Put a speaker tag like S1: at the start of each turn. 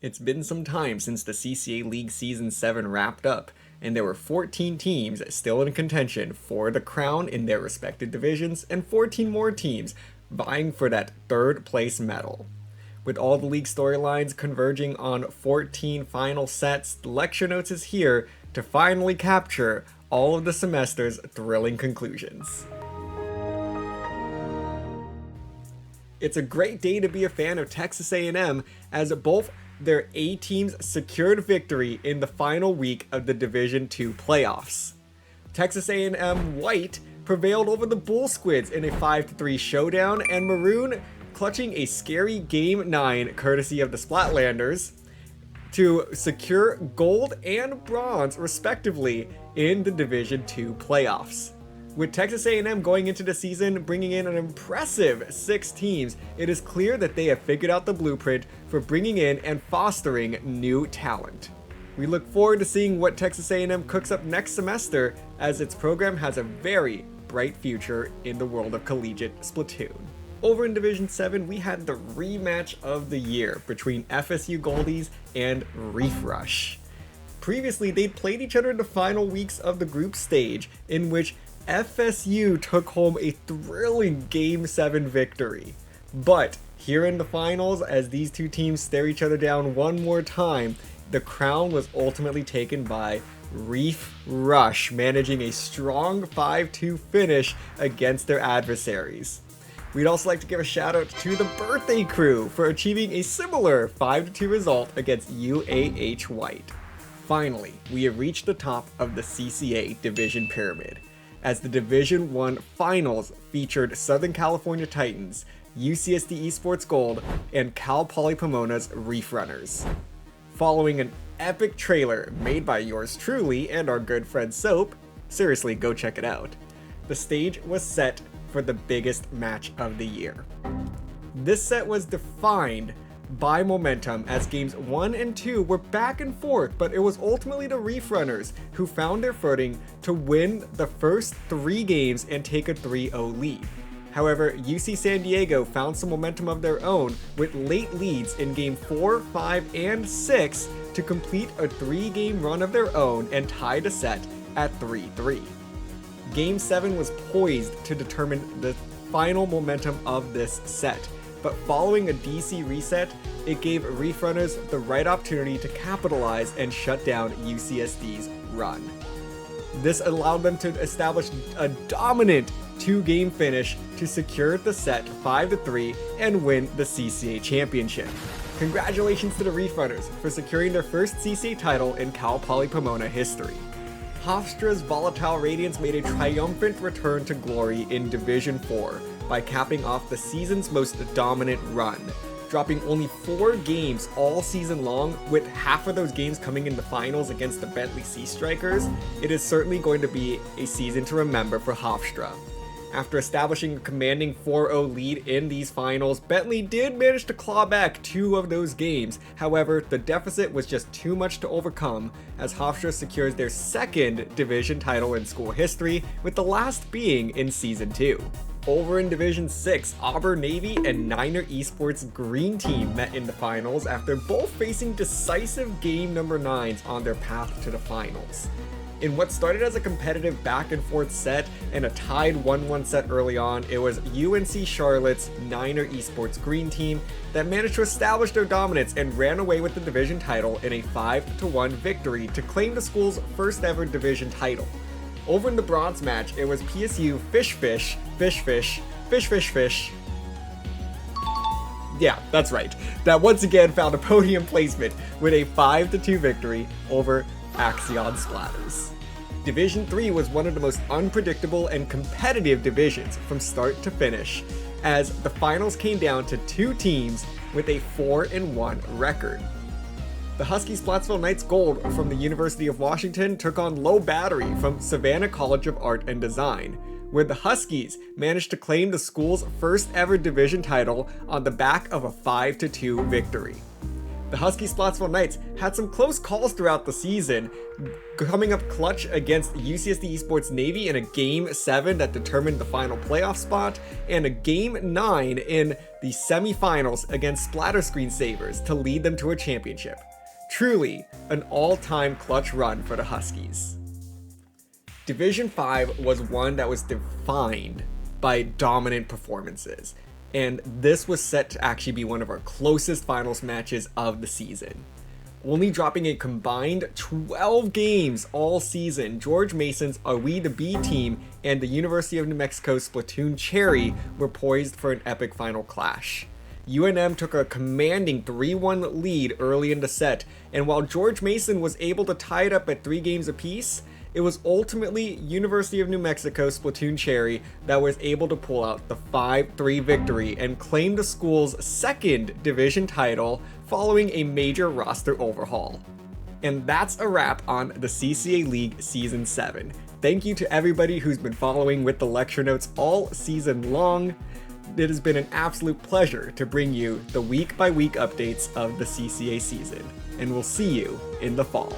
S1: It's been some time since the CCA League Season 7 wrapped up, and there were 14 teams still in contention for the crown in their respective divisions, and 14 more teams vying for that third place medal. With all the league storylines converging on 14 final sets, the lecture notes is here to finally capture all of the semester's thrilling conclusions. It's a great day to be a fan of Texas A&M, as both their A teams secured victory in the final week of the Division II playoffs. Texas A&M White prevailed over the Bull Squids in a 5-3 showdown, and Maroon clutching a scary Game 9 courtesy of the Splatlanders to secure gold and bronze respectively in the Division II playoffs. With Texas A&M going into the season bringing in an impressive 6 teams, it is clear that they have figured out the blueprint for bringing in and fostering new talent. We look forward to seeing what Texas A&M cooks up next semester, as its program has a very bright future in the world of collegiate Splatoon. Over in Division 7, we had the rematch of the year between FSU Goldies and Reef Rush. Previously, they'd played each other in the final weeks of the group stage, in which FSU took home a thrilling Game 7 victory. But here in the finals, as these two teams stare each other down one more time, the crown was ultimately taken by Reef Rush, managing a strong 5-2 finish against their adversaries. We'd also like to give a shout out to the birthday crew for achieving a similar 5-2 result against UAH White. Finally, we have reached the top of the CCA Division Pyramid, as the Division 1 Finals featured Southern California Titans, UCSD Esports Gold, and Cal Poly Pomona's Reef Runners. Following an epic trailer made by yours truly and our good friend Soap, seriously go check it out, the stage was set for the biggest match of the year. This set was defined by momentum, as games 1 and 2 were back and forth, but it was ultimately the Reef Runners who found their footing to win the first 3 games and take a 3-0 lead. However, UC San Diego found some momentum of their own with late leads in game 4, 5, and 6 to complete a 3-game run of their own and tie the set at 3-3. Game 7 was poised to determine the final momentum of this set, but following a DC reset, it gave Reef Runners the right opportunity to capitalize and shut down UCSD's run. This allowed them to establish a dominant 2-game finish to secure the set 5-3 and win the CCA Championship. Congratulations to the Reef Runners for securing their first CCA title in Cal Poly Pomona history. Hofstra's Volatile Radiance made a triumphant return to glory in Division 4 by capping off the season's most dominant run, dropping only 4 games all season long, with half of those games coming in the finals against the Bentley Sea Strikers. It is certainly going to be a season to remember for Hofstra. After establishing a commanding 4-0 lead in these finals, Bentley did manage to claw back 2 of those games. However, the deficit was just too much to overcome, as Hofstra secures their 2nd division title in school history, with the last being in Season 2. Over in Division 6, Auburn Navy and Niner Esports Green Team met in the finals after both facing decisive game number 9s on their path to the finals. In what started as a competitive back and forth set and a tied 1-1 set early on, it was UNC Charlotte's Niner Esports Green Team that managed to establish their dominance and ran away with the division title in a 5-1 victory to claim the school's first ever division title. Over in the bronze match, it was PSU Fish. Yeah, that's right. That once again found a podium placement with a 5-2 victory over Axion Splatters. Division 3 was one of the most unpredictable and competitive divisions from start to finish, as the finals came down to 2 teams with a 4-1 record. The Husky Splatsville Knights Gold from the University of Washington took on Low Battery from Savannah College of Art and Design, where the Huskies managed to claim the school's first ever division title on the back of a 5-2 victory. The Husky Splottsville Knights had some close calls throughout the season, coming up clutch against UCSD Esports Navy in a Game 7 that determined the final playoff spot, and a Game 9 in the semifinals against Splatter Screen Savers to lead them to a championship. Truly, an all-time clutch run for the Huskies. Division 5 was one that was defined by dominant performances, and this was set to actually be one of our closest finals matches of the season. Only dropping a combined 12 games all season, George Mason's Are We the B team and the University of New Mexico's Splatoon Cherry were poised for an epic final clash. UNM took a commanding 3-1 lead early in the set, and while George Mason was able to tie it up at 3 games apiece, it was ultimately University of New Mexico Splatoon Cherry that was able to pull out the 5-3 victory and claim the school's second division title following a major roster overhaul. And that's a wrap on the CCA League Season 7. Thank you to everybody who's been following with the lecture notes all season long. It has been an absolute pleasure to bring you the week-by-week updates of the CCA season, and we'll see you in the fall.